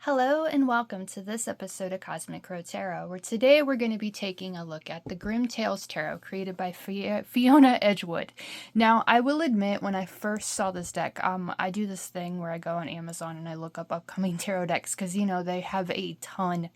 Hello and welcome to this episode of Cosmic Crow Tarot, where today we're going to be taking a look at the Grimm Tales Tarot created by Fiona Edgewood. Now, I will admit, when I first saw this deck, I do this thing where I go on Amazon and I look up upcoming tarot decks because, they have a ton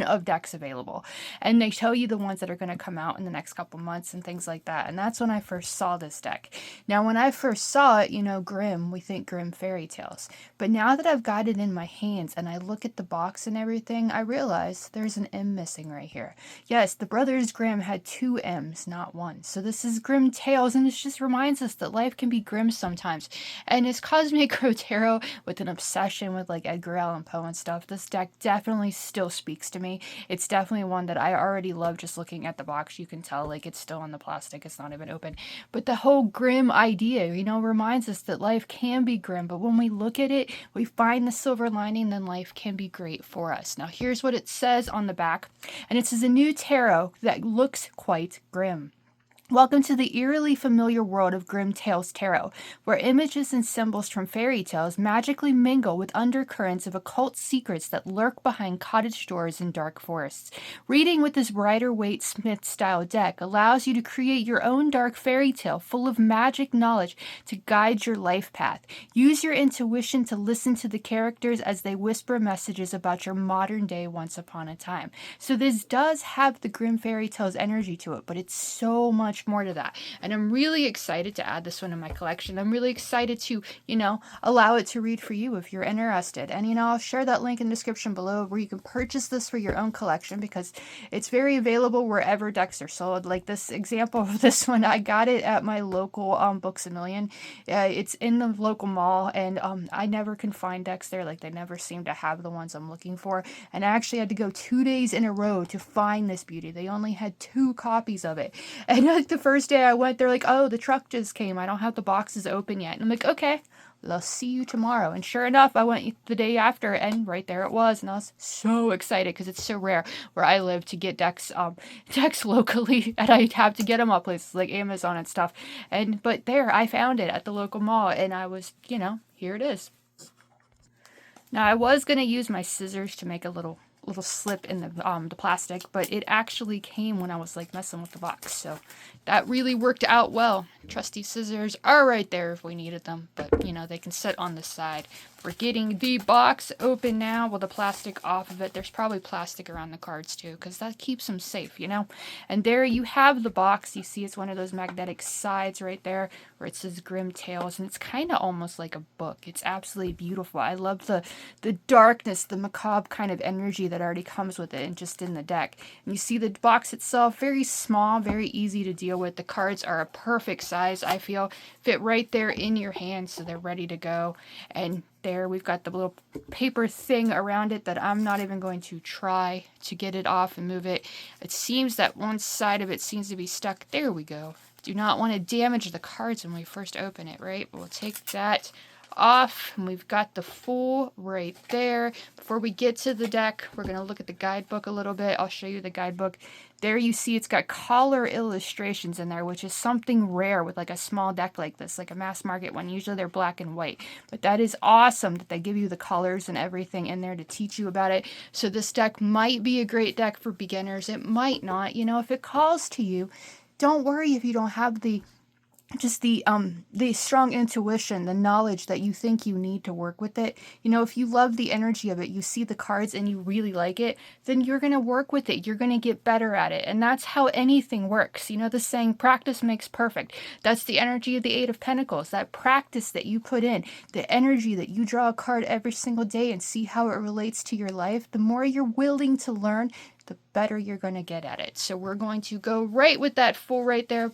of decks available, and they tell you the ones that are going to come out in the next couple months and things like that. And that's when I first saw this deck. Now, when I first saw it, Grimm, we think Grimm fairy tales, but now that I've got it in my hands and I look at the box and everything, I realize there's an M missing right here. Yes, the brothers Grimm had two M's, not one. So this is Grimm Tales, and it just reminds us that life can be grim sometimes. And as Cosmic Crow Tarot with an obsession with like Edgar Allan Poe and stuff, this deck definitely still speaks to me. It's definitely one that I already love just looking at the box. You can tell like it's still on the plastic, it's not even open. But the whole grim idea, reminds us that life can be grim, but when we look at it, we find the silver lining, then life can be great for us. Now, here's what it says on the back, and it says a new tarot that looks quite grim. Welcome to the eerily familiar world of Grimm Tales Tarot, where images and symbols from fairy tales magically mingle with undercurrents of occult secrets that lurk behind cottage doors and dark forests. Reading with this Rider-Waite Smith-style deck allows you to create your own dark fairy tale full of magic knowledge to guide your life path. Use your intuition to listen to the characters as they whisper messages about your modern day once upon a time. So this does have the Grimm fairy tales energy to it, but it's so much more to that. And I'm really excited to add this one in my collection. I'm really excited to, allow it to read for you if you're interested. And, I'll share that link in the description below where you can purchase this for your own collection because it's very available wherever decks are sold. Like this example of this one, I got it at my local Books A Million. It's in the local mall, and I never can find decks there. Like they never seem to have the ones I'm looking for. And I actually had to go 2 days in a row to find this beauty. They only had 2 copies of it. And like the first day I went, they're like, oh, the truck just came. I don't have the boxes open yet. And I'm like, okay, well, I'll see you tomorrow. And sure enough, I went the day after, and right there it was. And I was so excited because it's so rare where I live to get decks locally, and I have to get them up places like Amazon and stuff. But there, I found it at the local mall, and I was, here it is. Now, I was going to use my scissors to make a little slip in the plastic, but it actually came when I was like messing with the box, so that really worked out well. Trusty scissors are right there if we needed them, but they can sit on the side. We're getting the box open now with the plastic off of it. There's probably plastic around the cards too, because that keeps them safe, And there you have the box. You see it's one of those magnetic sides right there where it says Grimm Tales, and it's kind of almost like a book. It's absolutely beautiful. I love the darkness, the macabre kind of energy that already comes with it and just in the deck. And you see the box itself, very small, very easy to deal with. The cards are a perfect size, I feel, fit right there in your hand, so they're ready to go. And there we've got the little paper thing around it that I'm not even going to try to get it off and move it. It seems that one side of it seems to be stuck. There we go. Do not want to damage the cards when we first open it, right? We'll take that off, and we've got the Fool right there. Before we get to the deck, we're going to look at the guidebook a little bit. I'll show you the guidebook. There you see it's got color illustrations in there, which is something rare with like a small deck like this, like a mass market one. Usually they're black and white, but that is awesome that they give you the colors and everything in there to teach you about it. So this deck might be a great deck for beginners. It might not. If it calls to you, don't worry if you don't have the strong intuition, the knowledge that you think you need to work with it. If you love the energy of it, you see the cards and you really like it, then you're going to work with it. You're going to get better at it. And that's how anything works. The saying, practice makes perfect. That's the energy of the Eight of Pentacles, that practice that you put in, the energy that you draw a card every single day and see how it relates to your life. The more you're willing to learn, the better you're going to get at it. So we're going to go right with that Fool right there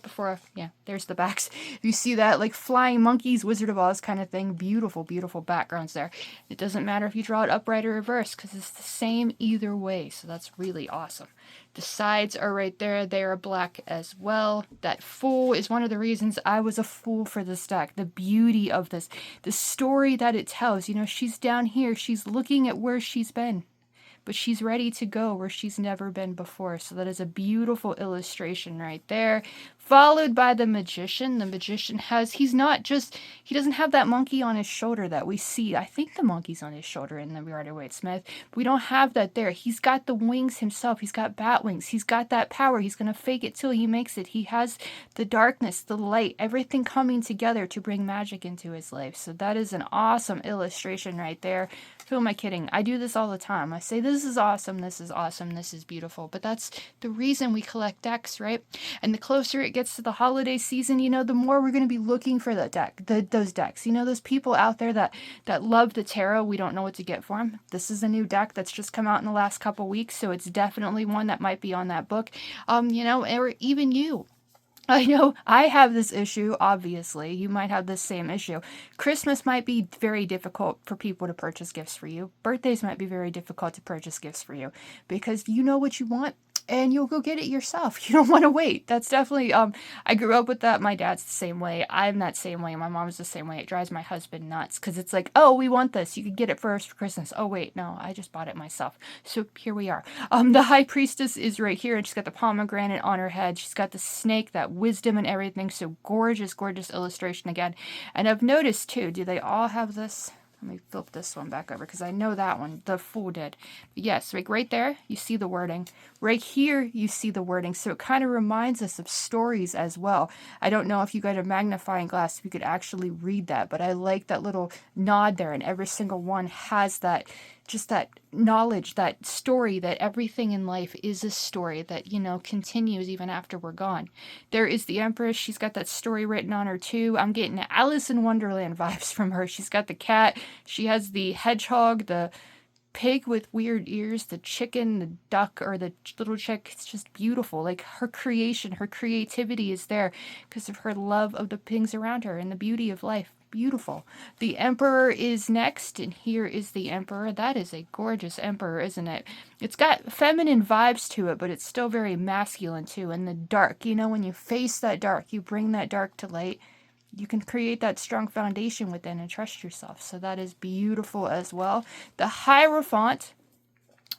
there's the backs. You see that like flying monkeys, Wizard of Oz kind of thing. Beautiful, beautiful backgrounds there. It doesn't matter if you draw it upright or reverse because it's the same either way. So that's really awesome. The sides are right there. They are black as well. That Fool is one of the reasons I was a fool for this deck. The beauty of this, the story that it tells. She's down here. She's looking at where she's been, but she's ready to go where she's never been before. So that is a beautiful illustration right there. followed by the magician. The magician he doesn't have that monkey on his shoulder that we see. I think the monkey's on his shoulder in the Rider-Waite-Smith. We don't have that there. He's got the wings himself. He's got bat wings. He's got that power. He's going to fake it till he makes it. He has the darkness, the light, everything coming together to bring magic into his life. So that is an awesome illustration right there. Who am I kidding? I do this all the time. I say, this is awesome, this is awesome, this is beautiful. But that's the reason we collect decks, right? And the closer it gets to the holiday season, the more we're going to be looking for those decks. Those people out there that love the tarot, we don't know what to get for them. This is a new deck that's just come out in the last couple weeks, so it's definitely one that might be on that book. Or even you. I know I have this issue, obviously. You might have this same issue. Christmas might be very difficult for people to purchase gifts for you. Birthdays might be very difficult to purchase gifts for you because you know what you want and you'll go get it yourself. You don't want to wait. That's definitely, I grew up with that. My dad's the same way. I'm that same way. My mom's the same way. It drives my husband nuts because it's like, oh, we want this. You could get it first for Christmas. Oh, wait, no, I just bought it myself. So here we are. The high priestess is right here and she's got the pomegranate on her head. She's got the snake, that wisdom and everything. So gorgeous, gorgeous illustration again. And I've noticed too, do they all have this? Let me flip this one back over because I know that one, the Fool did. But yes, like right there, you see the wording. Right here, you see the wording. So it kind of reminds us of stories as well. I don't know if you got a magnifying glass, if you could actually read that, but I like that little nod there, and every single one has that, just that knowledge, that story, that everything in life is a story that, continues even after we're gone. There is the Empress. She's got that story written on her too. I'm getting Alice in Wonderland vibes from her. She's got the cat. She has the hedgehog, the pig with weird ears, the chicken, the duck, or the little chick. It's just beautiful. Like her creation, her creativity is there because of her love of the things around her and the beauty of life. Beautiful. The Emperor is next, and here is the Emperor. That is a gorgeous Emperor, isn't it? It's got feminine vibes to it, but it's still very masculine too. And the dark, when you face that dark, you bring that dark to light, you can create that strong foundation within and trust yourself. So that is beautiful as well. The Hierophant.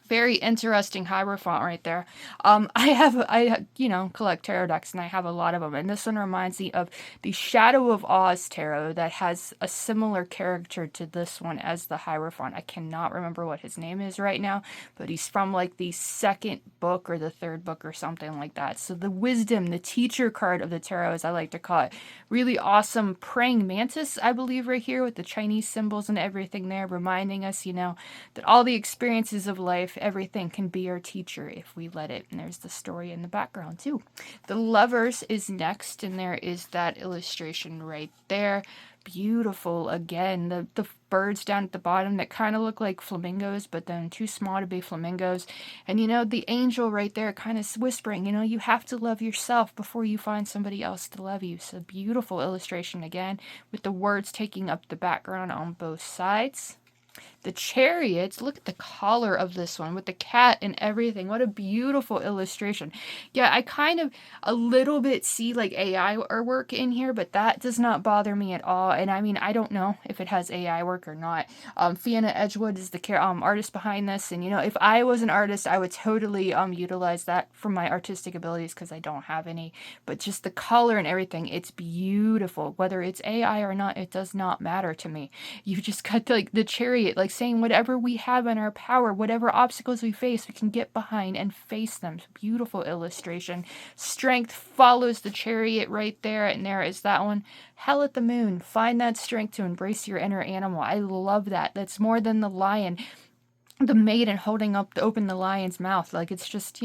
Very interesting Hierophant right there. I collect tarot decks and I have a lot of them. And this one reminds me of the Shadow of Oz tarot that has a similar character to this one as the Hierophant. I cannot remember what his name is right now, but he's from like the second book or the third book or something like that. So the wisdom, the teacher card of the tarot, as I like to call it. Really awesome praying mantis, I believe, right here with the Chinese symbols and everything there, reminding us, that all the experiences of life, everything can be our teacher if we let it. And there's the story in the background too. The Lovers is next, and there is that illustration right there. Beautiful again. The birds down at the bottom that kind of look like flamingos, but then too small to be flamingos. And the angel right there kind of whispering, you have to love yourself before you find somebody else to love you. So beautiful illustration again with the words taking up the background on both sides. The Chariots, look at the collar of this one with the cat and everything. What a beautiful illustration. Yeah, I kind of a little bit see like AI work in here, but that does not bother me at all. And I mean, I don't know if it has AI work or not. Fiona Edgewood is the artist behind this. And if I was an artist, I would totally utilize that for my artistic abilities because I don't have any. But just the color and everything, it's beautiful. Whether it's AI or not, it does not matter to me. You just got like the chariot, like saying whatever we have in our power, whatever obstacles we face, we can get behind and face them. Beautiful illustration. Strength follows the chariot right there, and there is that one. Hell at the moon. Find that strength to embrace your inner animal. I love that. That's more than the lion, the maiden holding up open the lion's mouth. Like it's just,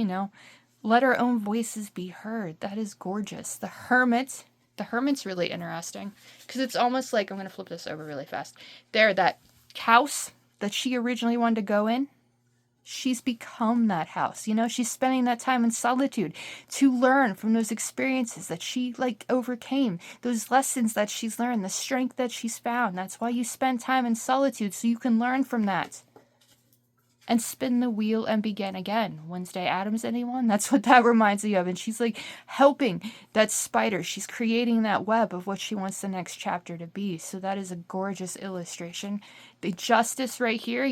let our own voices be heard. That is gorgeous. The Hermit. The Hermit's really interesting because it's almost like, I'm going to flip this over really fast. There, that house that she originally wanted to go in, she's become that house. She's spending that time in solitude to learn from those experiences that she overcame, those lessons that she's learned, the strength that she's found. That's why you spend time in solitude, so you can learn from that and spin the wheel and begin again. Wednesday Addams, anyone? That's what that reminds me of. And she's helping that spider. She's creating that web of what she wants the next chapter to be. So that is a gorgeous illustration. The Justice right here,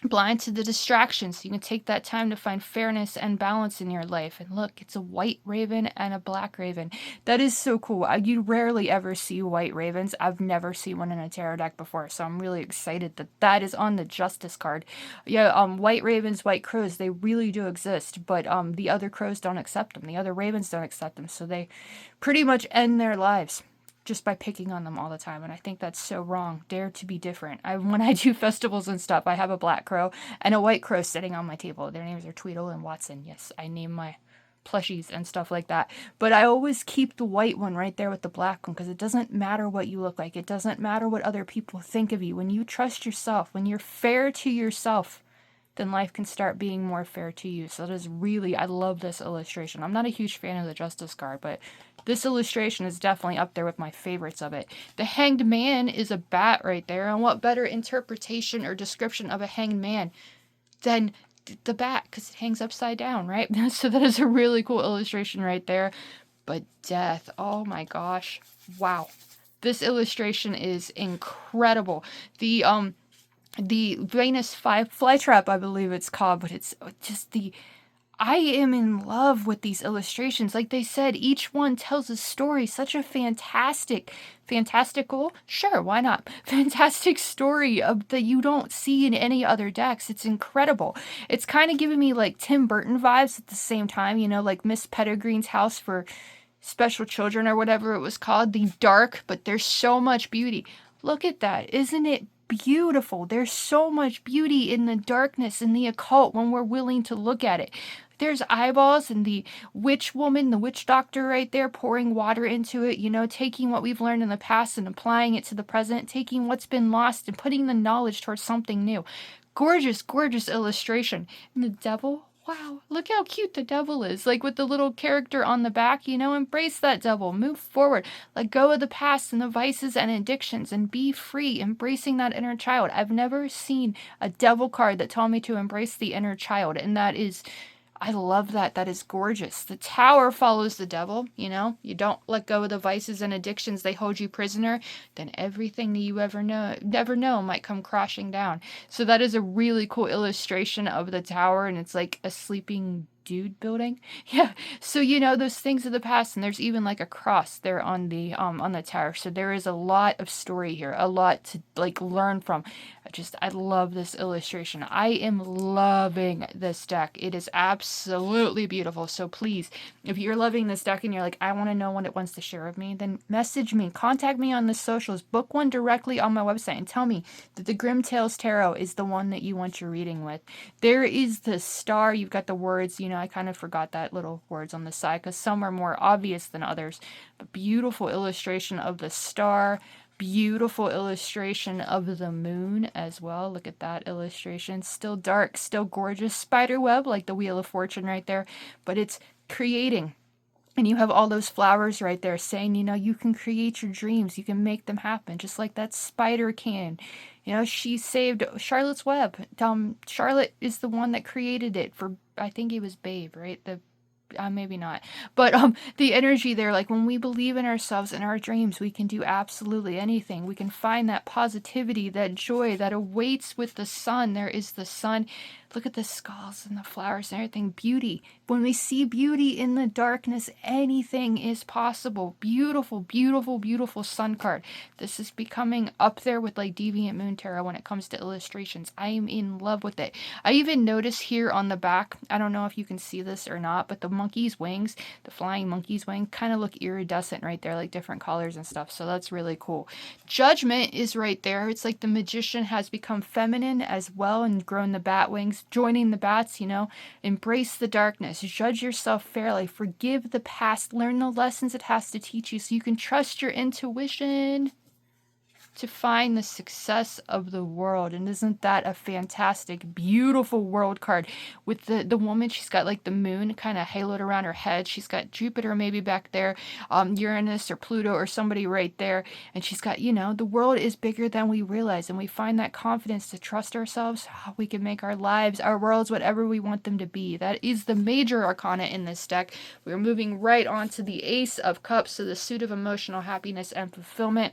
blind to the distractions. You can take that time to find fairness and balance in your life. And look, it's a white raven and a black raven. That is so cool. You rarely ever see white ravens. I've never seen one in a tarot deck before, so I'm really excited that that is on the Justice card. Yeah, white ravens, white crows, they really do exist, but the other crows don't accept them. The other ravens don't accept them, so they pretty much end their lives just by picking on them all the time. And I think that's so wrong. Dare to be different. When I do festivals and stuff, I have a black crow and a white crow sitting on my table. Their names are Tweedle and Watson. Yes, I name my plushies and stuff like that. But I always keep the white one right there with the black one, because it doesn't matter what you look like. It doesn't matter what other people think of you. When you trust yourself, when you're fair to yourself, then life can start being more fair to you. So that is really, I love this illustration. I'm not a huge fan of the Justice card, but this illustration is definitely up there with my favorites of it. The Hanged Man is a bat right there, and what better interpretation or description of a hanged man than the bat, because it hangs upside down, right? So that is a really cool illustration right there. But death, oh my gosh, wow. This illustration is incredible. The Venus flytrap, I believe it's called, but it's just I am in love with these illustrations. Like they said, each one tells a story. Such a fantastical, sure, why not? Fantastic story that you don't see in any other decks. It's incredible. It's kind of giving me like Tim Burton vibes at the same time, like Miss Pettigreen's House for Special Children or whatever it was called. The dark, but there's so much beauty. Look at that. Isn't it beautiful? There's so much beauty in the darkness, in the occult, when we're willing to look at it. There's eyeballs and the witch woman, the witch doctor right there, pouring water into it, taking what we've learned in the past and applying it to the present, taking what's been lost and putting the knowledge towards something new. Gorgeous, gorgeous illustration. And the devil, wow, look how cute the devil is. Like with the little character on the back, embrace that devil. Move forward. Let go of the past and the vices and addictions and be free, embracing that inner child. I've never seen a devil card that told me to embrace the inner child, and that is, I love that. That is gorgeous. The Tower follows the devil, You don't let go of the vices and addictions. They hold you prisoner. Then everything that you never know might come crashing down. So that is a really cool illustration of the Tower, and it's like a sleeping dude building. Yeah. So those things of the past, and there's even like a cross there on the tower. So there is a lot of story here, a lot to like learn from. I love this illustration. I am loving this deck. It is absolutely beautiful. So please, if you're loving this deck and you're like, I want to know what it wants to share with me, then message me, contact me on the socials, book one directly on my website, and tell me that the Grimm Tales Tarot is the one that you want your reading with. There is the star. You've got the words, I kind of forgot that little words on the side because some are more obvious than others. But beautiful illustration of the star. Beautiful illustration of the moon as well. Look at that illustration. Still dark, still gorgeous. Spider web like the Wheel of Fortune right there. But it's creating. And you have all those flowers right there saying, you can create your dreams. You can make them happen. Just like that spider can. She saved Charlotte's Web. Charlotte is the one that created it for, I think it was Babe, right? Maybe not. But the energy there, like when we believe in ourselves and our dreams, we can do absolutely anything. We can find that positivity, that joy that awaits with the sun. There is the sun. Look at the skulls and the flowers and everything. Beauty. When we see beauty in the darkness, anything is possible. Beautiful, beautiful, beautiful sun card. This is becoming up there with like Deviant Moon Tarot when it comes to illustrations. I am in love with it. I even notice here on the back, I don't know if you can see this or not, but the monkey's wings, the flying monkey's wing, kind of look iridescent right there, like different colors and stuff. So that's really cool. Judgment is right there. It's like the magician has become feminine as well and grown the bat wings, joining the bats, embrace the darkness, judge yourself fairly, forgive the past, learn the lessons it has to teach you so you can trust your intuition to find the success of the world. And isn't that a fantastic, beautiful world card with the woman? She's got like the moon kind of haloed around her head. She's got Jupiter maybe back there, Uranus or Pluto or somebody right there. And she's got, the world is bigger than we realize. And we find that confidence to trust ourselves. We can make our lives, our worlds, whatever we want them to be. That is the major arcana in this deck. We're moving right on to the Ace of Cups, so the suit of emotional happiness and fulfillment,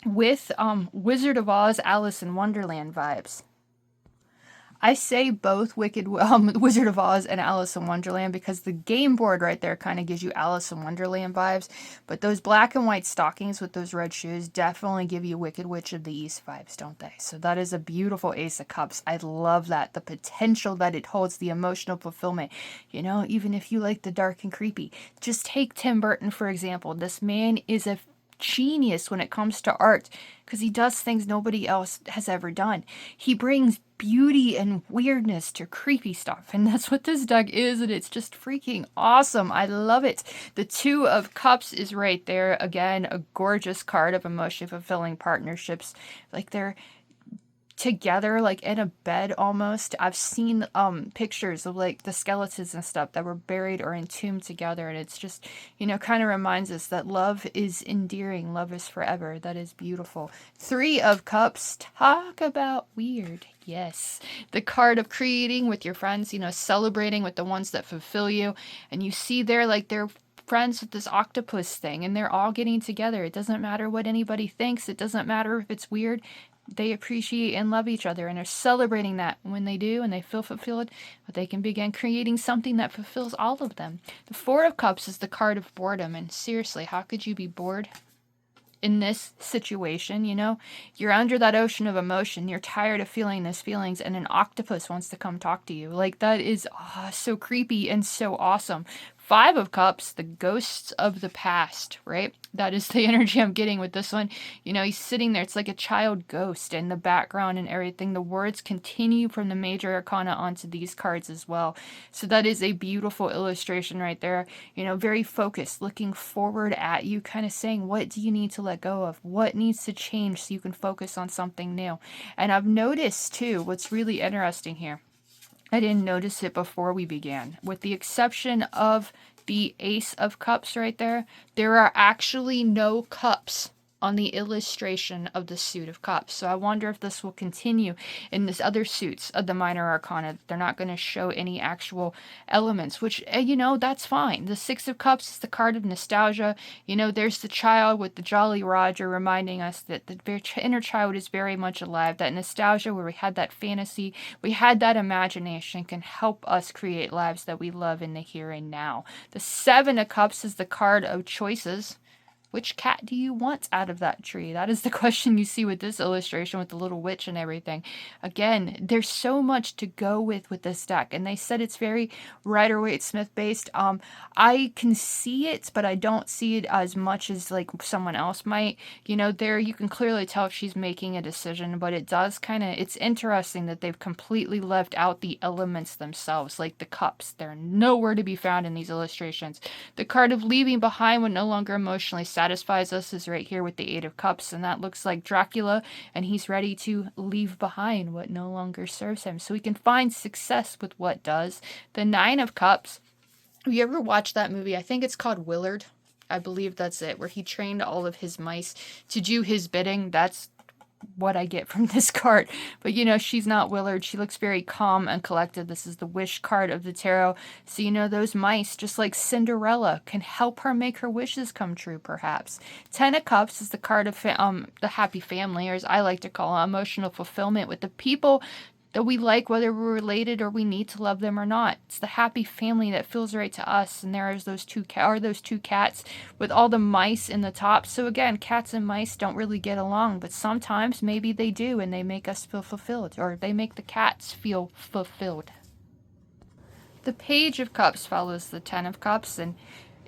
with Wizard of Oz, Alice in Wonderland vibes. I say both Wizard of Oz and Alice in Wonderland because the game board right there kind of gives you Alice in Wonderland vibes, but those black and white stockings with those red shoes definitely give you Wicked Witch of the East vibes, don't they? So that is a beautiful Ace of Cups. I love that. The potential that it holds, the emotional fulfillment. You know, even if you like the dark and creepy. Just take Tim Burton, for example. This man is a genius when it comes to art because he does things nobody else has ever done. He brings beauty and weirdness to creepy stuff, and that's what this deck is, and it's just freaking awesome. I love it. The Two of Cups is right there. Again, a gorgeous card of emotionally fulfilling partnerships. Like they're together, like in a bed almost. I've seen pictures of like the skeletons and stuff that were buried or entombed together, and it's just, you know, kind of reminds us that love is endearing, love is forever. That is beautiful. Three of Cups, talk about weird. Yes, the card of creating with your friends, you know, celebrating with the ones that fulfill you, and you see there like they're friends with this octopus thing, and they're all getting together. It doesn't matter what anybody thinks, it doesn't matter if it's weird. They appreciate and love each other, and are celebrating that. When they do and they feel fulfilled, they can begin creating something that fulfills all of them. The Four of Cups is the card of boredom, and seriously, how could you be bored in this situation? You know, you're under that ocean of emotion, you're tired of feeling those feelings, and an octopus wants to come talk to you. Like, that is so creepy and so awesome. Five of Cups, the ghosts of the past, right? That is the energy I'm getting with this one. You know, he's sitting there. It's like a child ghost in the background and everything. The words continue from the major arcana onto these cards as well. So that is a beautiful illustration right there. You know, very focused, looking forward at you, kind of saying, what do you need to let go of? What needs to change so you can focus on something new? And I've noticed, too, what's really interesting here. I didn't notice it before we began. With the exception of the Ace of Cups right there, there are actually no cups on the illustration of the Suit of Cups. So I wonder if this will continue in this other suits of the minor arcana. They're not going to show any actual elements, which, you know, that's fine. The Six of Cups is the card of nostalgia. You know, there's the child with the Jolly Roger reminding us that the inner child is very much alive. That nostalgia where we had that fantasy, we had that imagination, can help us create lives that we love in the here and now. The Seven of Cups is the card of choices. Which cat do you want out of that tree? That is the question you see with this illustration with the little witch and everything. Again, there's so much to go with this deck. And they said it's very Rider-Waite-Smith based. I can see it, but I don't see it as much as like someone else might. You know, there you can clearly tell if she's making a decision, but it does kind of, it's interesting that they've completely left out the elements themselves, like the cups. They're nowhere to be found in these illustrations. The card of leaving behind when no longer emotionally satisfies us is right here with the Eight of Cups, and that looks like Dracula, and he's ready to leave behind what no longer serves him so he can find success with what does. The Nine of Cups, have you ever watched that movie? I think it's called Willard. I believe that's it, where he trained all of his mice to do his bidding. That's what I get from this card. But you know, she's not Willard. She looks very calm and collected. This is the wish card of the tarot. So you know, those mice, just like Cinderella, can help her make her wishes come true, perhaps. Ten of Cups is the card of the happy family, or as I like to call it, emotional fulfillment with the people that we like, whether we're related or we need to love them or not. It's the happy family that feels right to us. And there is those two cats with all the mice in the top. So again, cats and mice don't really get along, but sometimes maybe they do, and they make us feel fulfilled, or they make the cats feel fulfilled. The Page of Cups follows the Ten of Cups, and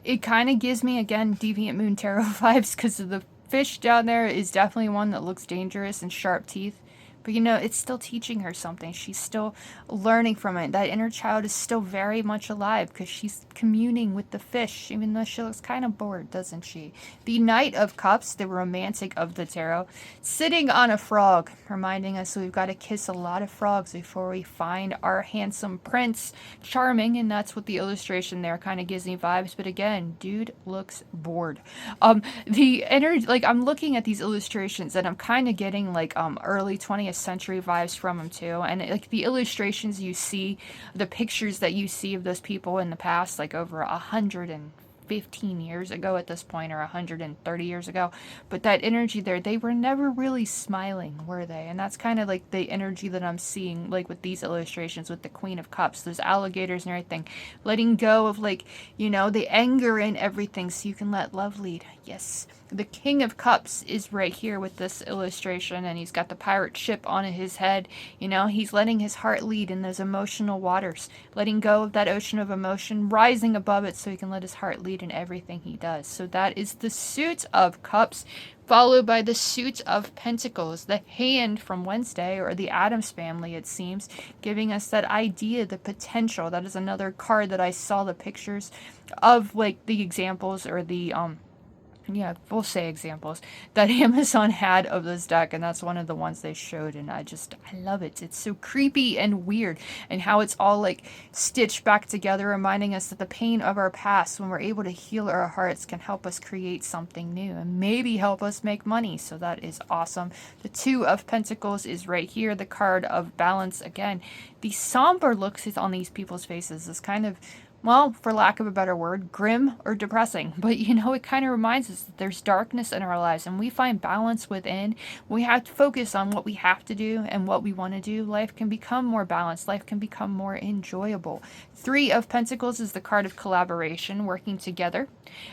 it kind of gives me, again, Deviant Moon Tarot vibes, because of the fish down there is definitely one that looks dangerous and sharp teeth. But, you know, it's still teaching her something. She's still learning from it. That inner child is still very much alive because she's communing with the fish, even though she looks kind of bored, doesn't she? The Knight of Cups, the romantic of the tarot, sitting on a frog, reminding us we've got to kiss a lot of frogs before we find our handsome prince. Charming, and that's what the illustration there kind of gives me vibes. But again, dude looks bored. The energy, like, I'm looking at these illustrations and I'm kind of getting like early 20th century vibes from them too, and like the illustrations you see, the pictures that you see of those people in the past, like over 150 15 years ago at this point, or 130 years ago. But that energy there, they were never really smiling, were they? And that's kind of like the energy that I'm seeing, like with these illustrations with the Queen of Cups, those alligators and everything, letting go of, like, you know, the anger and everything so you can let love lead. Yes. The King of Cups is right here with this illustration, and he's got the pirate ship on his head. You know, he's letting his heart lead in those emotional waters, letting go of that ocean of emotion, rising above it so he can let his heart lead in everything he does. So that is the Suit of Cups, followed by the Suit of Pentacles, the Hand from Wednesday, or the Addams Family, it seems, giving us that idea, the potential. That is another card that I saw the pictures of, like the examples, or the yeah, we'll say examples that Amazon had of this deck, and that's one of the ones they showed, and I love it. It's so creepy and weird, and how it's all like stitched back together, reminding us that the pain of our past, when we're able to heal our hearts, can help us create something new and maybe help us make money. So that is awesome. The Two of Pentacles is right here, the card of balance. Again, the somber looks is on these people's faces is kind of, well, for lack of a better word, grim or depressing. But, you know, it kind of reminds us that there's darkness in our lives, and we find balance within. We have to focus on what we have to do and what we want to do. Life can become more balanced. Life can become more enjoyable. Three of Pentacles is the card of collaboration, working together.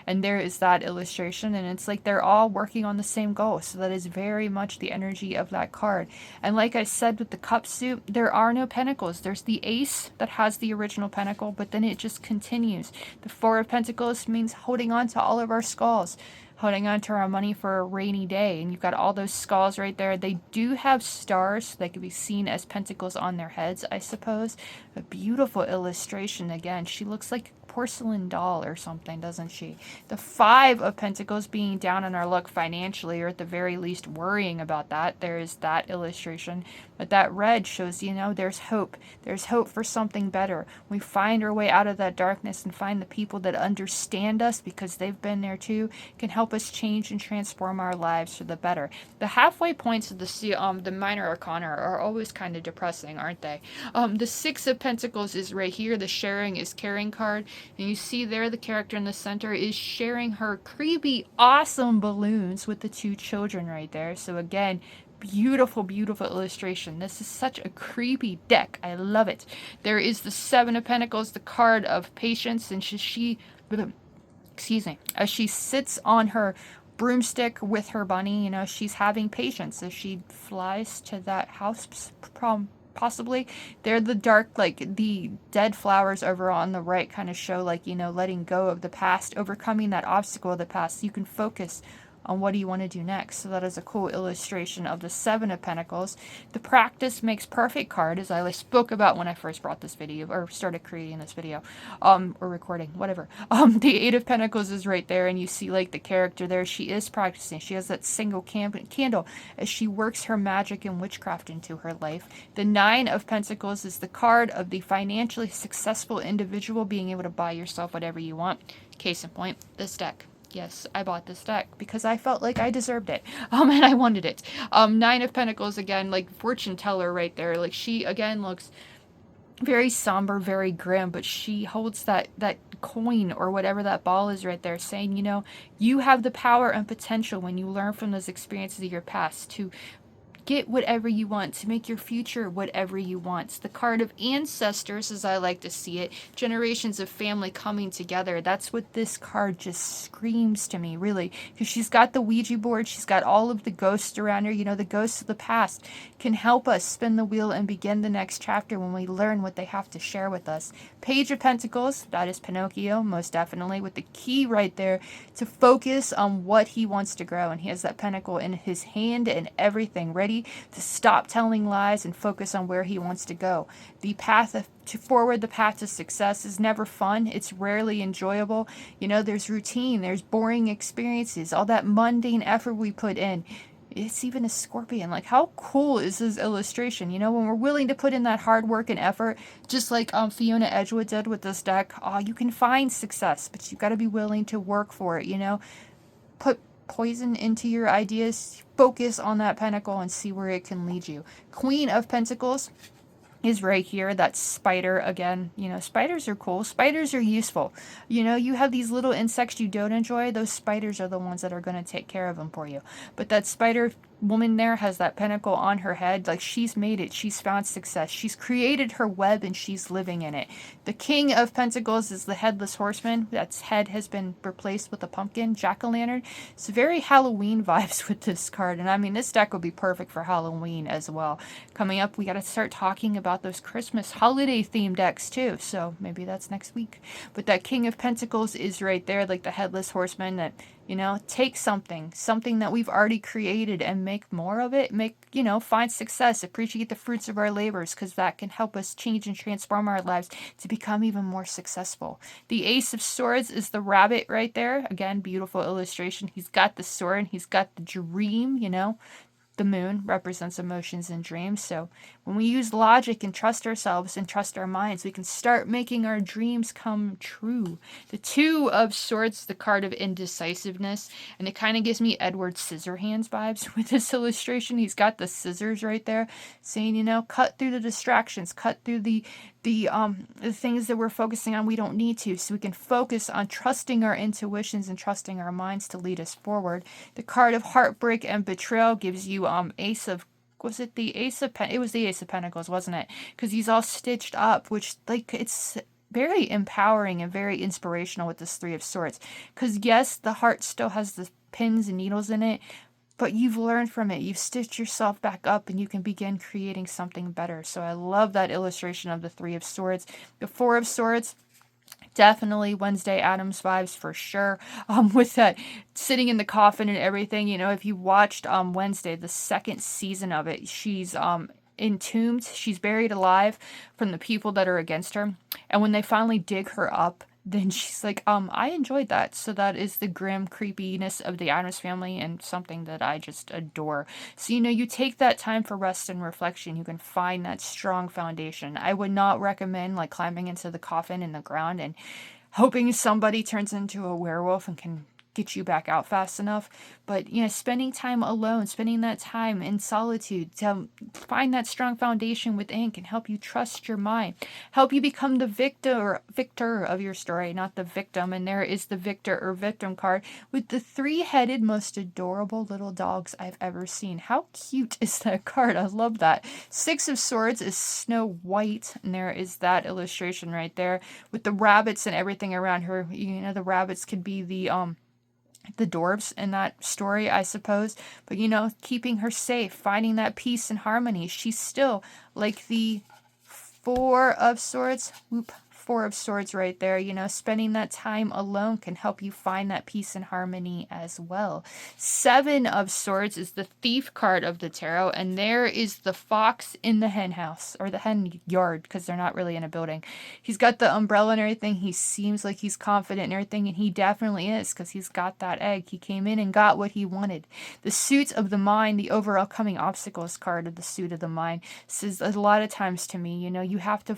And there is that illustration, and it's like they're all working on the same goal. So that is very much the energy of that card. And like I said with the cup suit, there are no pentacles. There's the ace that has the original pentacle, but then it just continues. The Four of Pentacles means holding on to all of our skulls, holding on to our money for a rainy day. And you've got all those skulls right there. They do have stars, so they can be seen as pentacles on their heads, I suppose. A beautiful illustration. Again, she looks like a porcelain doll or something, doesn't she? The Five of Pentacles being down on our luck financially, or at the very least worrying about that. There is that illustration. But that red shows, you know, there's hope. There's hope for something better. We find our way out of that darkness and find the people that understand us, because they've been there too, can help us change and transform our lives for the better. The halfway points of the minor arcana are always kind of depressing, aren't they? The Six of Pentacles is right here. The sharing is caring card. And you see there the character in the center is sharing her creepy, awesome balloons with the two children right there. So again, beautiful, beautiful illustration. This is such a creepy deck. I love it. There is the Seven of Pentacles, the card of patience, and as she sits on her broomstick with her bunny, you know, she's having patience as she flies to that house, possibly. They're the dark, like the dead flowers over on the right kind of show, like, you know, letting go of the past, overcoming that obstacle of the past, so you can focus on what do you want to do next. So that is a cool illustration of the Seven of Pentacles. The Practice Makes Perfect card, as I spoke about when I first brought this video, or started creating this video, or recording, whatever. The Eight of Pentacles is right there, and you see like the character there. She is practicing. She has that single candle as she works her magic and witchcraft into her life. The Nine of Pentacles is the card of the financially successful individual, being able to buy yourself whatever you want. Case in point, this deck. Yes, I bought this deck because I felt like I deserved it, and I wanted it. Nine of Pentacles, again, like fortune teller right there. Like, she, again, looks very somber, very grim, but she holds that coin or whatever that ball is right there, saying, you know, you have the power and potential when you learn from those experiences of your past to get whatever you want, to make your future whatever you want. It's the card of ancestors, as I like to see it. Generations of family coming together. That's what this card just screams to me, really. Because she's got the Ouija board. She's got all of the ghosts around her. You know, the ghosts of the past can help us spin the wheel and begin the next chapter when we learn what they have to share with us. Page of Pentacles. That is Pinocchio, most definitely, with the key right there to focus on what he wants to grow. And he has that pentacle in his hand and everything ready to stop telling lies and focus on where he wants to go. The path to success is never fun. It's rarely enjoyable. You know, there's routine, there's boring experiences, all that mundane effort we put in. It's even a scorpion. Like, how cool is this illustration? You know, when we're willing to put in that hard work and effort, just like Fiona Edgewood did with this deck, you can find success, but you've got to be willing to work for it, you know. Put poison into your ideas, focus on that pentacle and see where it can lead you. Queen of Pentacles is right here. That spider again. Spiders are cool. Spiders are useful. You have these little insects you don't enjoy. Those spiders are the ones that are going to take care of them for you. But that spider woman there has that pentacle on her head. Like, she's made it. She's found success. She's created her web and she's living in it. The King of Pentacles is the headless horseman. That's head has been replaced with a pumpkin, jack-o'-lantern. It's very Halloween vibes with this card. And I mean, this deck would be perfect for Halloween as well. Coming up, we got to start talking about those Christmas holiday themed decks too. So maybe that's next week. But that King of Pentacles is right there, like the headless horseman that, take something that we've already created and make more of it. Find success, appreciate the fruits of our labors, because that can help us change and transform our lives to become even more successful. The Ace of Swords is the rabbit right there. Again, beautiful illustration. He's got the sword and he's got the dream, The moon represents emotions and dreams. So when we use logic and trust ourselves and trust our minds, we can start making our dreams come true. The Two of Swords, the card of indecisiveness, and it kind of gives me Edward Scissorhands vibes with this illustration. He's got the scissors right there saying, cut through the distractions, cut through the things that we're focusing on we don't need to, so we can focus on trusting our intuitions and trusting our minds to lead us forward. The card of heartbreak and betrayal gives you Ace of, was it the Ace of it was the Ace of Pentacles, wasn't it? Because he's all stitched up, which, like, it's very empowering and very inspirational with this Three of Swords. Because yes, the heart still has the pins and needles in it, but you've learned from it. You've stitched yourself back up and you can begin creating something better. So I love that illustration of the Three of Swords. The Four of Swords, definitely Wednesday Addams vibes for sure. With that sitting in the coffin and everything, if you watched Wednesday, the second season of it, she's entombed. She's buried alive from the people that are against her. And when they finally dig her up, then she's like, I enjoyed that. So that is the grim creepiness of the Addams family and something that I just adore. So, you take that time for rest and reflection. You can find that strong foundation. I would not recommend like climbing into the coffin in the ground and hoping somebody turns into a werewolf and can get you back out fast enough. But spending time alone, spending that time in solitude to find that strong foundation within can help you trust your mind, help you become the victor of your story, not the victim. And there is the victor or victim card with the three-headed, most adorable little dogs I've ever seen. How cute is that card? I love that. Six of Swords is Snow White, and there is that illustration right there with the rabbits and everything around her. The rabbits could be the dwarves in that story, I suppose. But, keeping her safe, finding that peace and harmony. She's still like the Four of Swords. Four of Swords right there. Spending that time alone can help you find that peace and harmony as well. Seven of Swords is the Thief card of the tarot, and there is the fox in the hen house, or the hen yard, because they're not really in a building. He's got the umbrella and everything. He seems like he's confident and everything, and he definitely is, because he's got that egg. He came in and got what he wanted. The Suit of the Mind, the overcoming obstacles card of the Suit of the Mind, says a lot of times to me, you have to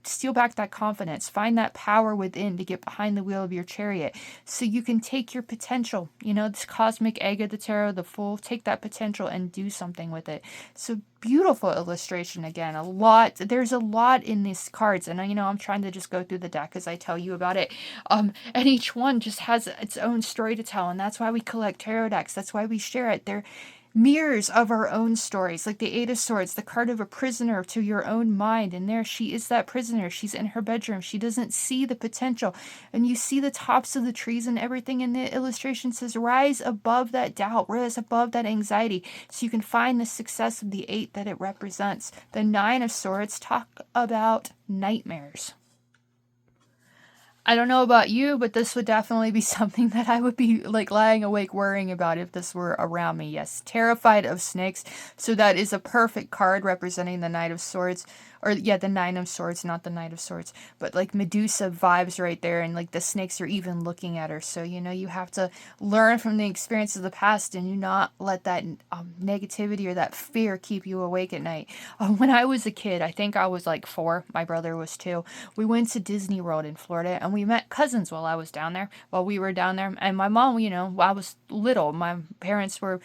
steal back that confidence, find that power within to get behind the wheel of your chariot so you can take your potential, this cosmic egg of the tarot, the Fool, take that potential and do something with it. So beautiful illustration again. There's a lot in these cards, and I'm trying to just go through the deck as I tell you about it. And each one just has its own story to tell, and that's why we collect tarot decks. That's why we share it. They're mirrors of our own stories, like the Eight of Swords, the card of a prisoner to your own mind. And there she is, that prisoner. She's in her bedroom. She doesn't see the potential. And you see the tops of the trees and everything. And the illustration says, rise above that doubt, rise above that anxiety, so you can find the success of the eight that it represents. The Nine of Swords talk about nightmares. I don't know about you, but this would definitely be something that I would be like lying awake worrying about if this were around me. Yes, terrified of snakes. So that is a perfect card representing the Knight of Swords. Or yeah, the Nine of Swords, not the Knight of Swords. But like Medusa vibes right there, and like the snakes are even looking at her. So, you have to learn from the experience of the past and you not let that negativity or that fear keep you awake at night. When I was a kid, I think I was like 4. My brother was 2. We went to Disney World in Florida and we met cousins while we were down there. And my mom, while I was little, my parents were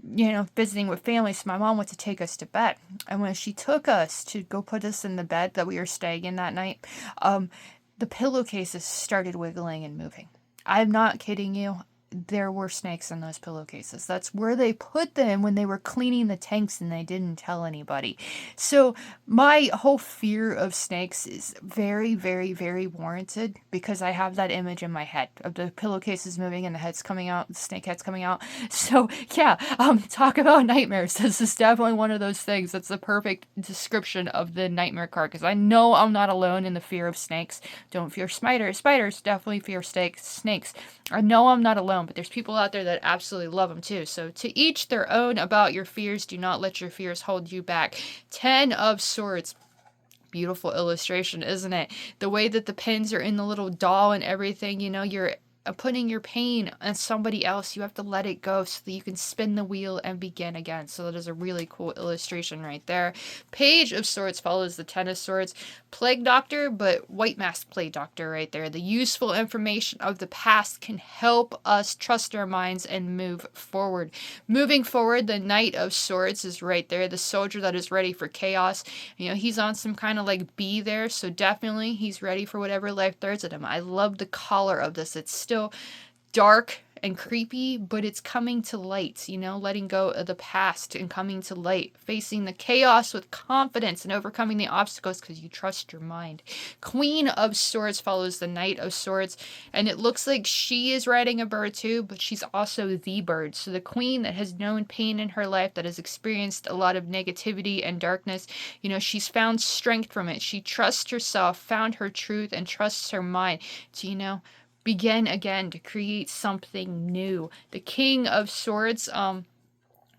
visiting with family, so my mom went to take us to bed. And when she took us to go put us in the bed that we were staying in that night, the pillowcases started wiggling and moving. I'm not kidding you. There were snakes in those pillowcases. That's where they put them when they were cleaning the tanks and they didn't tell anybody. So my whole fear of snakes is very, very, very warranted because I have that image in my head of the pillowcases moving and the heads coming out, the snake heads coming out. So yeah, talk about nightmares. This is definitely one of those things. That's the perfect description of the nightmare card because I know I'm not alone in the fear of snakes. Don't fear spiders. Spiders, definitely fear snakes. I know I'm not alone, but there's people out there that absolutely love them too. So to each their own about your fears. Do not let your fears hold you back. 10 of Swords. Beautiful illustration, isn't it? The way that the pins are in the little doll and everything, you're putting your pain on somebody else. You have to let it go so that you can spin the wheel and begin again. So that is a really cool illustration right there. Page of Swords follows the Ten of Swords. Plague Doctor, but White Mask Plague Doctor right there. The useful information of the past can help us trust our minds and move forward. Moving forward, the Knight of Swords is right there. The soldier that is ready for chaos. He's on some kind of like bee there, so definitely he's ready for whatever life throws at him. I love the color of this. It's still dark and creepy, but it's coming to light, letting go of the past and coming to light, facing the chaos with confidence and overcoming the obstacles because you trust your mind. Queen of Swords follows the Knight of Swords, and it looks like she is riding a bird too, but she's also the bird. So the queen that has known pain in her life, that has experienced a lot of negativity and darkness, she's found strength from it. She trusts herself, found her truth, and trusts her mind to, begin again to create something new. The King of Swords,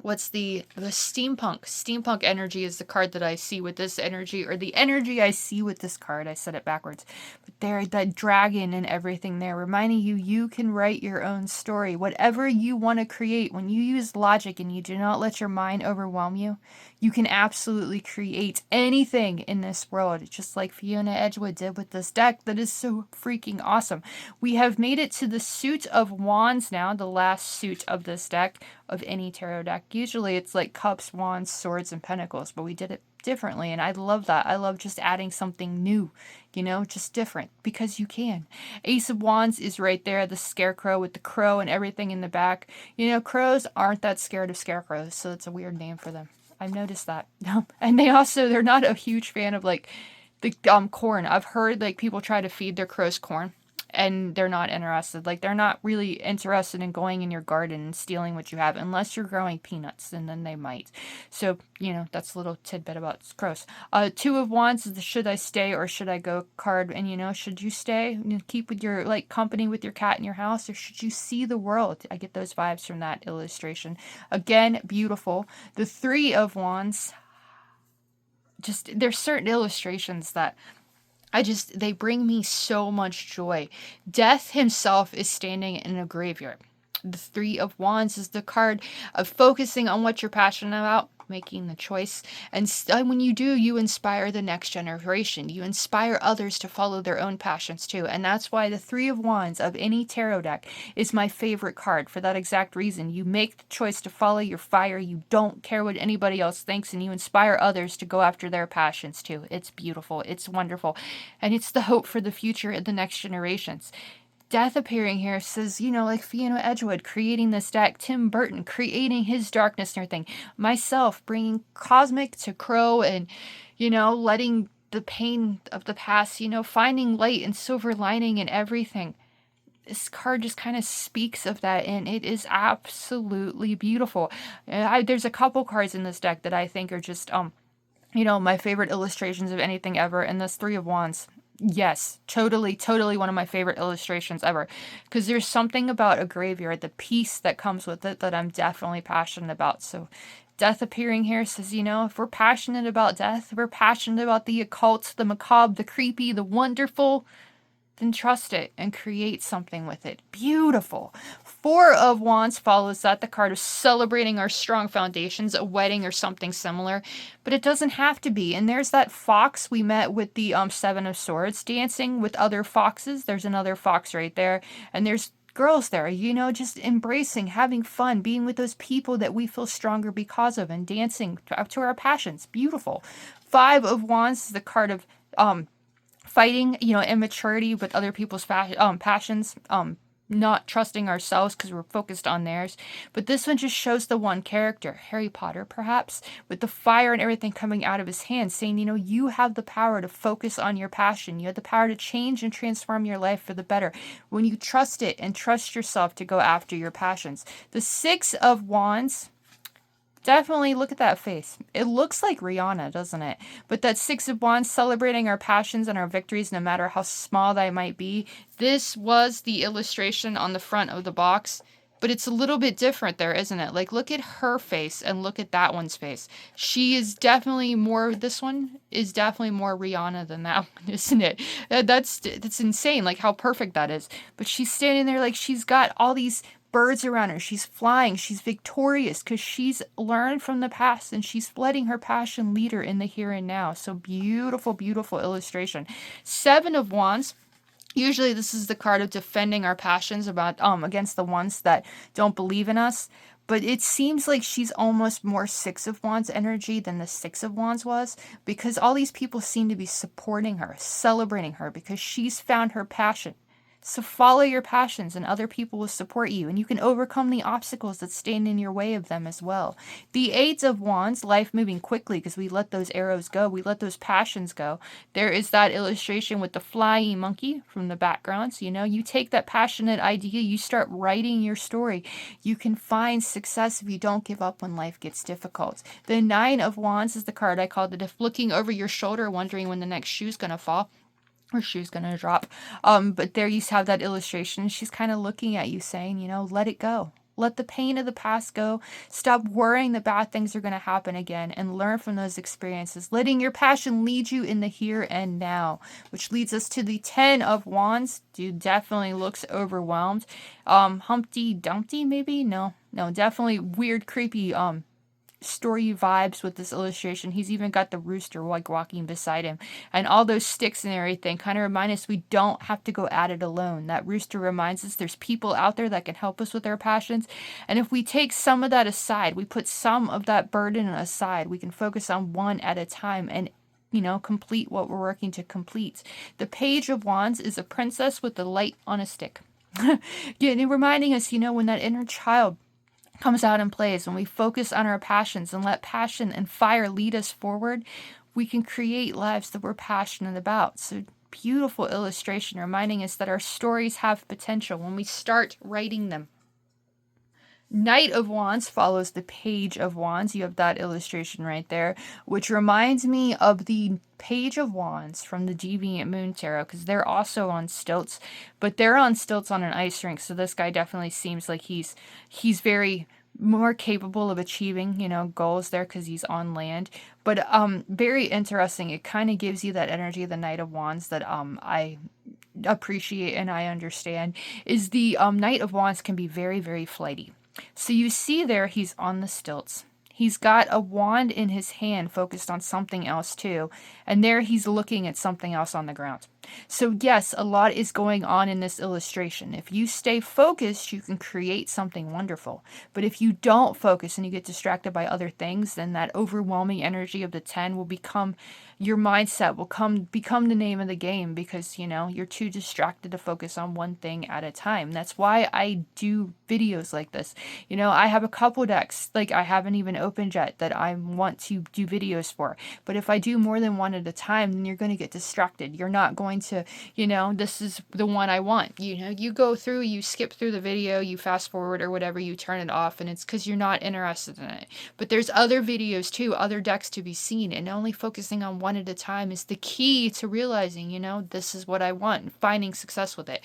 what's the steampunk energy is the card that I see with this energy, or the energy I see with this card. I said it backwards, but there, that dragon and everything there, reminding you can write your own story, whatever you want to create. When you use logic and you do not let your mind overwhelm you, you can absolutely create anything in this world, just like Fiona Edgewood did with this deck. That is so freaking awesome. We have made it to the Suit of Wands now, the last suit of this deck, of any tarot deck. Usually it's like cups, wands, swords, and pentacles, but we did it differently, and I love that. I love just adding something new, just different, because you can. Ace of Wands is right there, the scarecrow with the crow and everything in the back. Crows aren't that scared of scarecrows, so it's a weird name for them. I've noticed that. And they're not a huge fan of like the corn. I've heard like people try to feed their crows corn and they're not interested. Like they're not really interested in going in your garden and stealing what you have unless you're growing peanuts, and then they might. So, that's a little tidbit about crows. Two of Wands is the should I stay or should I go card. And should you stay? Keep with your company with your cat in your house, or should you see the world? I get those vibes from that illustration. Again, beautiful. The Three of Wands, just there's certain illustrations that they bring me so much joy. Death himself is standing in a graveyard. The Three of Wands is the card of focusing on what you're passionate about, making the choice. And when you do, you inspire the next generation. You inspire others to follow their own passions too. And that's why the Three of Wands of any tarot deck is my favorite card, for that exact reason. You make the choice to follow your fire. You don't care what anybody else thinks, and you inspire others to go after their passions too. It's beautiful. It's wonderful. And it's the hope for the future and the next generations. Death appearing here says, like Fiona Edgewood creating this deck, Tim Burton creating his darkness and everything, myself bringing cosmic to crow, and, letting the pain of the past, finding light and silver lining and everything. This card just kind of speaks of that, and it is absolutely beautiful. There's a couple cards in this deck that I think are just, my favorite illustrations of anything ever, and this Three of Wands. Yes, totally one of my favorite illustrations ever, because there's something about a graveyard, the peace that comes with it, that I'm definitely passionate about. So Death appearing here says, if we're passionate about death, we're passionate about the occult, the macabre, the creepy, the wonderful, then trust it and create something with it. Beautiful. Four of Wands follows that, the card of celebrating our strong foundations, a wedding or something similar, but it doesn't have to be. And there's that fox we met with the Seven of Swords, dancing with other foxes. There's another fox right there, and there's girls there, you know, just embracing, having fun, being with those people that we feel stronger because of, and dancing to our passions. Beautiful. Five of Wands is the card of fighting, you know, immaturity with other people's passions, not trusting ourselves because we're focused on theirs. But this one just shows the one character, Harry Potter, perhaps, with the fire and everything coming out of his hands, saying, you know, you have the power to focus on your passion. You have the power to change and transform your life for the better when you trust it and trust yourself to go after your passions. The Six of Wands, definitely look at that face. It looks like Rihanna, doesn't it? But that Six of Wands, celebrating our passions and our victories, no matter how small they might be. This was the illustration on the front of the box, but it's a little bit different there, isn't it? Like, look at her face and look at that one's face. She is definitely more, this one is definitely more Rihanna than that one, isn't it? That's insane, like how perfect that is. But she's standing there like she's got all these birds around her. She's flying. She's victorious because she's learned from the past and she's letting her passion lead her in the here and now. So beautiful, beautiful illustration. Seven of Wands. Usually this is the card of defending our passions about against the ones that don't believe in us. But it seems like she's almost more Six of Wands energy than the Six of Wands was, because all these people seem to be supporting her, celebrating her, because she's found her passion. So follow your passions and other people will support you, and you can overcome the obstacles that stand in your way of them as well. The Eight of Wands, life moving quickly because we let those arrows go. We let those passions go. There is that illustration with the flying monkey from the background. So, you know, you take that passionate idea, you start writing your story. You can find success if you don't give up when life gets difficult. The Nine of Wands is the card I called it, if looking over your shoulder, wondering when the next shoe's going to fall. Her shoe's gonna drop. But there you have that illustration. She's kind of looking at you saying, you know, let it go. Let the pain of the past go. Stop worrying that bad things are going to happen again and learn from those experiences. Letting your passion lead you in the here and now, which leads us to the Ten of Wands. Dude definitely looks overwhelmed. Humpty Dumpty, maybe? No, definitely weird, creepy, story vibes with this illustration. He's even got the rooster like walking beside him, and all those sticks and everything kind of remind us we don't have to go at it alone. That rooster reminds us there's people out there that can help us with our passions, and if we take some of that aside, we put some of that burden aside, we can focus on one at a time and, you know, complete what we're working to complete. The Page of Wands is a princess with the light on a stick. Yeah, and reminding us, you know, when that inner child comes out and plays, when we focus on our passions and let passion and fire lead us forward, we can create lives that we're passionate about. So beautiful illustration reminding us that our stories have potential when we start writing them. Knight of Wands follows the Page of Wands. You have that illustration right there, which reminds me of the Page of Wands from the Deviant Moon Tarot, because they're also on stilts, but they're on stilts on an ice rink. So this guy definitely seems like he's very more capable of achieving, you know, goals there because he's on land. But very interesting. It kind of gives you that energy of the Knight of Wands that I appreciate and I understand. Is the Knight of Wands can be very, very flighty. So you see there, he's on the stilts. He's got a wand in his hand focused on something else too. And there he's looking at something else on the ground. So yes, a lot is going on in this illustration. If you stay focused, you can create something wonderful. But if you don't focus and you get distracted by other things, then that overwhelming energy of the 10 will become, your mindset will become the name of the game, because, you know, you're too distracted to focus on one thing at a time. That's why I do videos like this. You know, I have a couple decks, like I haven't even opened yet, that I want to do videos for. But if I do more than one at a time, then you're going to get distracted. You're not going to, you know, this is the one I want. You know, you go through, you skip through the video, you fast forward or whatever, you turn it off, and it's because you're not interested in it. But there's other videos too, other decks to be seen, and only focusing on one at a time is the key to realizing, you know, this is what I want, and finding success with it.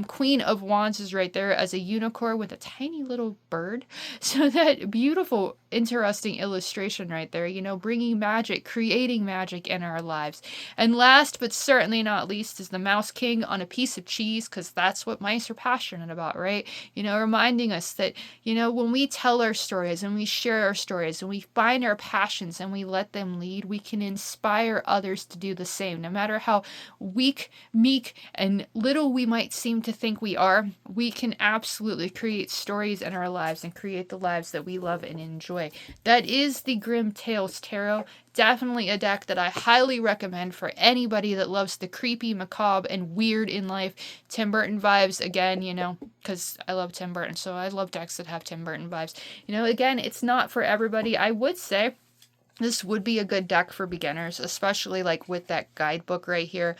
Queen of Wands is right there as a unicorn with a tiny little bird. So that beautiful, interesting illustration right there, you know, bringing magic, creating magic in our lives. And last but certainly not not least, is the Mouse King on a piece of cheese, because that's what mice are passionate about, right? Reminding us that, when we tell our stories and we share our stories and we find our passions and we let them lead, we can inspire others to do the same. No matter how weak, meek, and little we might seem to think we are, we can absolutely create stories in our lives and create the lives that we love and enjoy. That is the Grimm Tales Tarot. Definitely a deck that I highly recommend for anybody that loves the creepy, macabre, and weird in life. Tim Burton vibes, again, because I love Tim Burton, so I love decks that have Tim Burton vibes. Again, it's not for everybody. I would say this would be a good deck for beginners, especially like with that guidebook right here.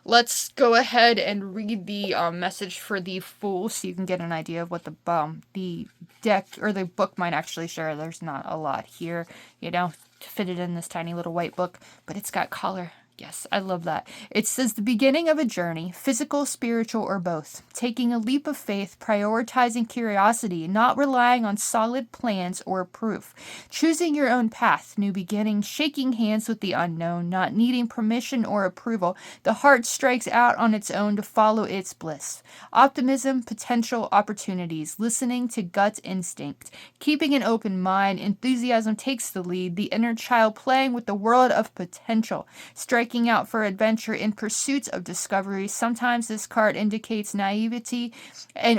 Let's go ahead and read the message for the Fool, so you can get an idea of what the deck or the book might actually share. There's not a lot here, to fit it in this tiny little white book, but it's got color. Yes, I love that. It says the beginning of a journey, physical, spiritual, or both. Taking a leap of faith, prioritizing curiosity, not relying on solid plans or proof. Choosing your own path, new beginnings, shaking hands with the unknown, not needing permission or approval. The heart strikes out on its own to follow its bliss. Optimism, potential, opportunities, listening to gut instinct. Keeping an open mind, enthusiasm takes the lead, the inner child playing with the world of potential. Striking out for adventure in pursuit of discovery. Sometimes this card indicates naivety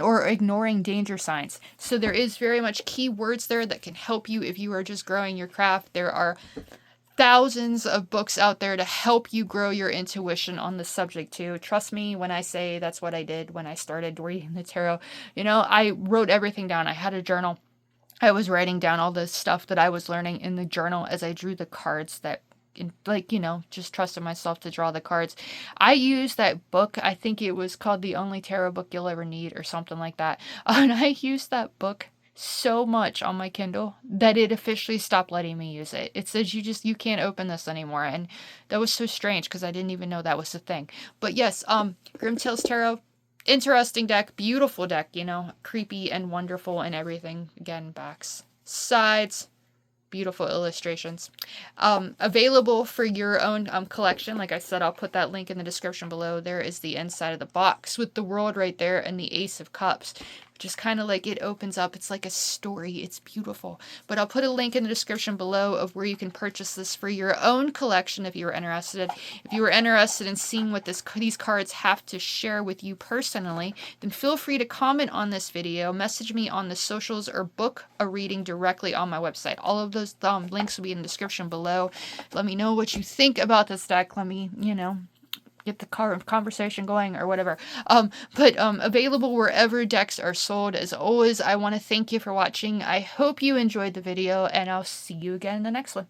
or ignoring danger signs. So there is very much key words there that can help you if you are just growing your craft. There are thousands of books out there to help you grow your intuition on the subject too. Trust me when I say that's what I did when I started reading the tarot. I wrote everything down. I had a journal. I was writing down all the stuff that I was learning in the journal as I drew the cards that just trusted myself to draw the cards. I used that book. I think it was called The Only Tarot Book You'll Ever Need or something like that. And I used that book so much on my Kindle that it officially stopped letting me use it. It says you can't open this anymore. And that was so strange because I didn't even know that was a thing. But yes, Grimm Tales Tarot, interesting deck, beautiful deck, creepy and wonderful and everything. Again, backs, sides, beautiful illustrations. Available for your own collection. Like I said, I'll put that link in the description below. There is the inside of the box with the world right there and the Ace of Cups. Just kind of like it opens up. It's like a story. It's beautiful. But I'll put a link in the description below of where you can purchase this for your own collection if you are interested. If you are interested in seeing what these cards have to share with you personally, then feel free to comment on this video, message me on the socials, or book a reading directly on my website. All of those links will be in the description below. Let me know what you think about this deck. Let me, get the conversation going or whatever. But available wherever decks are sold. As always, I want to thank you for watching. I hope you enjoyed the video, and I'll see you again in the next one.